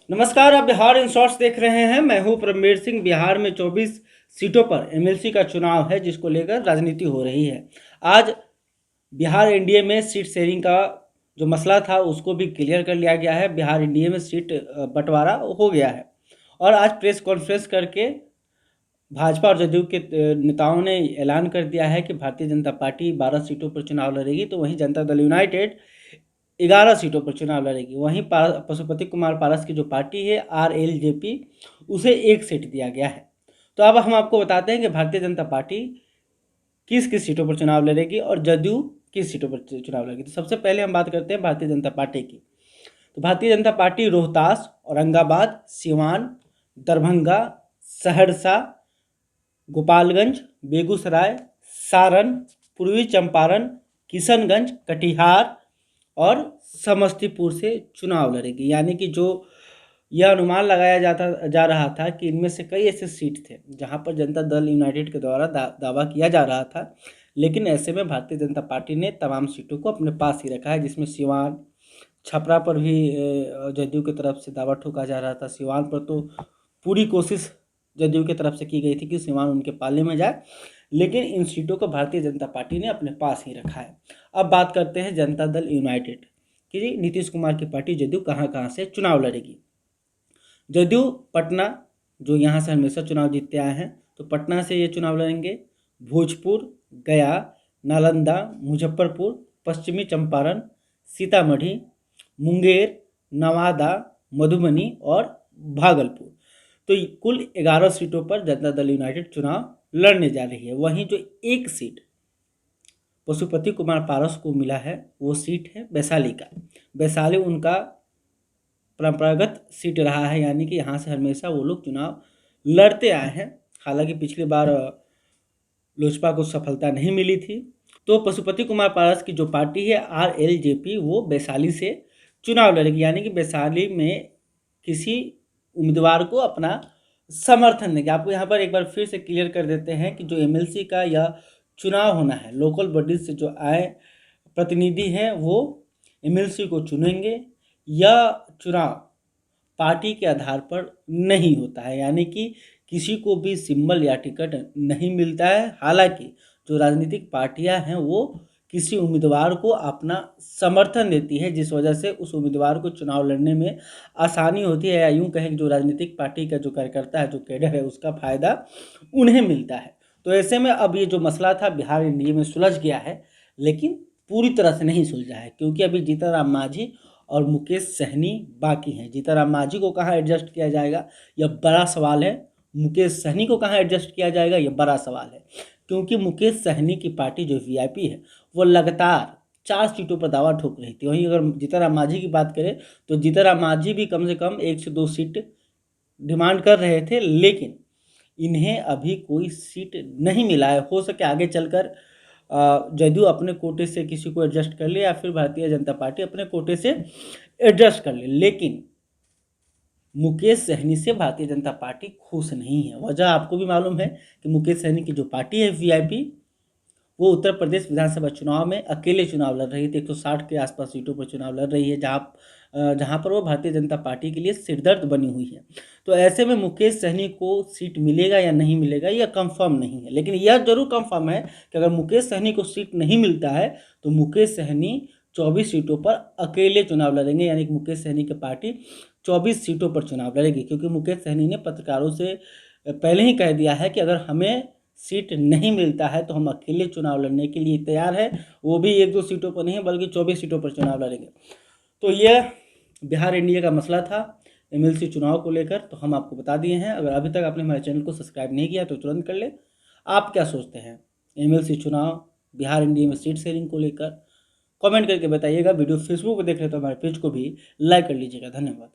नमस्कार, आप Bihar in shorts देख रहे हैं। मैं हूं परमवीर सिंह। बिहार में 24 सीटों पर एमएलसी का चुनाव है, जिसको लेकर राजनीति हो रही है। आज बिहार एनडीए में सीट शेयरिंग का जो मसला था उसको भी क्लियर कर लिया गया है। बिहार एनडीए में सीट बंटवारा हो गया है और आज प्रेस कॉन्फ्रेंस करके भाजपा और जदयू के नेताओं ने ऐलान कर दिया है कि भारतीय जनता पार्टी 12 सीटों पर चुनाव लड़ेगी, तो वहीं जनता दल यूनाइटेड 11 सीटों पर चुनाव लड़ेगी। वहीं पशुपति कुमार पारस की जो पार्टी है आरएलजेपी, उसे 1 सीट दिया गया है। तो अब हम आपको बताते हैं कि भारतीय जनता पार्टी किस किस सीटों पर चुनाव लड़ेगी और जदयू किस सीटों पर चुनाव लड़ेगी। तो सबसे पहले हम बात करते हैं भारतीय जनता पार्टी की। तो भारतीय जनता पार्टी रोहतास, औरंगाबाद, सिवान, दरभंगा, सहरसा, गोपालगंज, बेगूसराय, सारण, पूर्वी चंपारण, किशनगंज, कटिहार और समस्तीपुर से चुनाव लड़ेगी। यानी कि जो यह अनुमान लगाया जा रहा था कि इनमें से कई ऐसे सीट थे जहां पर जनता दल यूनाइटेड के द्वारा दावा किया जा रहा था, लेकिन ऐसे में भारतीय जनता पार्टी ने तमाम सीटों को अपने पास ही रखा है, जिसमें सिवान, छपरा पर भी जदयू की तरफ से दावा ठोका जा रहा था। सिवान पर तो पूरी कोशिश जदयू की तरफ से की गई थी कि सिवान उनके पाले में जाए, लेकिन इन सीटों को भारतीय जनता पार्टी ने अपने पास ही रखा है। अब बात करते हैं जनता दल यूनाइटेड कि नीतीश कुमार की पार्टी जदयू कहाँ कहाँ से चुनाव लड़ेगी। जदयू पटना, जो यहाँ से हमेशा चुनाव जीतते आए हैं, तो पटना से ये चुनाव लड़ेंगे। भोजपुर, गया, नालंदा, मुजफ्फरपुर, पश्चिमी चंपारण, सीतामढ़ी, मुंगेर, नवादा, मधुबनी और भागलपुर। तो कुल 11 सीटों पर जनता दल यूनाइटेड चुनाव लड़ने जा रही है। वहीं जो 1 सीट पशुपति कुमार पारस को मिला है वो सीट है वैशाली का। वैशाली उनका परंपरागत सीट रहा है, यानी कि यहाँ से हमेशा वो लोग चुनाव लड़ते आए हैं। हालांकि पिछली बार लोजपा को सफलता नहीं मिली थी। तो पशुपति कुमार पारस की जो पार्टी है आरएलजेपी, वो वैशाली से चुनाव लड़ेगी। यानी कि वैशाली में किसी उम्मीदवार को अपना समर्थन देंगे। आपको यहाँ पर एक बार फिर से क्लियर कर देते हैं कि जो एमएलसी का यह चुनाव होना है, लोकल बॉडीज से जो आए प्रतिनिधि हैं वो एमएलसी को चुनेंगे। यह चुनाव पार्टी के आधार पर नहीं होता है, यानी कि किसी को भी सिंबल या टिकट नहीं मिलता है। हालांकि जो राजनीतिक पार्टियां हैं वो किसी उम्मीदवार को अपना समर्थन देती है, जिस वजह से उस उम्मीदवार को चुनाव लड़ने में आसानी होती है, या यूँ कहें कि जो राजनीतिक पार्टी का जो कार्यकर्ता है, जो कैडर है, उसका फायदा उन्हें मिलता है। तो ऐसे में अब ये जो मसला था बिहार एनडीए में सुलझ गया है, लेकिन पूरी तरह से नहीं सुलझा है, क्योंकि अभी जीतनराम मांझी और मुकेश सहनी बाकी हैं। जीतनराम मांझी को कहाँ एडजस्ट किया जाएगा, यह बड़ा सवाल है। मुकेश सहनी को कहाँ एडजस्ट किया जाएगा, यह बड़ा सवाल है, क्योंकि मुकेश सहनी की पार्टी जो वीआईपी है वो लगातार 4 सीटों पर दावा ठोक रही थी। वहीं अगर जीतनराम मांझी की बात करें तो जीतनराम मांझी भी कम से कम 1 से 2 सीट डिमांड कर रहे थे, लेकिन इन्हें अभी कोई सीट नहीं मिला है। हो सके आगे चलकर जदयू अपने कोटे से किसी को एडजस्ट कर ले, या फिर भारतीय जनता पार्टी अपने कोटे से एडजस्ट कर ले, लेकिन मुकेश सहनी से भारतीय जनता पार्टी खुश नहीं है। वजह आपको भी मालूम है कि मुकेश सहनी की जो पार्टी है वीआईपी, वो उत्तर प्रदेश विधानसभा चुनाव में अकेले चुनाव लड़ रही थी। 160 के आसपास सीटों पर चुनाव लड़ रही है, जहाँ पर वो भारतीय जनता पार्टी के लिए सिरदर्द बनी हुई है। तो ऐसे में मुकेश सहनी को सीट मिलेगा या नहीं मिलेगा यह कंफर्म नहीं है, लेकिन यह जरूर कंफर्म है कि अगर मुकेश सहनी को सीट नहीं मिलता है तो मुकेश सहनी 24 सीटों पर अकेले चुनाव लड़ेंगे। यानी कि मुकेश सहनी की पार्टी 24 सीटों पर चुनाव लड़ेगी, क्योंकि मुकेश सहनी ने पत्रकारों से पहले ही कह दिया है कि अगर हमें सीट नहीं मिलता है तो हम अकेले चुनाव लड़ने के लिए तैयार है। वो भी 1-2 सीटों पर नहीं बल्कि 24 सीटों पर चुनाव लड़ेंगे। तो यह बिहार एनडीए का मसला था एमएलसी चुनाव को लेकर, तो हम आपको बता दिए हैं। अगर अभी तक आपने हमारे चैनल को सब्सक्राइब नहीं किया तो तुरंत कर ले। आप क्या सोचते हैं एमएलसी चुनाव, बिहार एनडीए में सीट शेयरिंग को लेकर? कमेंट करके बताइएगा। वीडियो फेसबुक पर देख रहे तो हमारे पेज को भी लाइक कर लीजिएगा। धन्यवाद।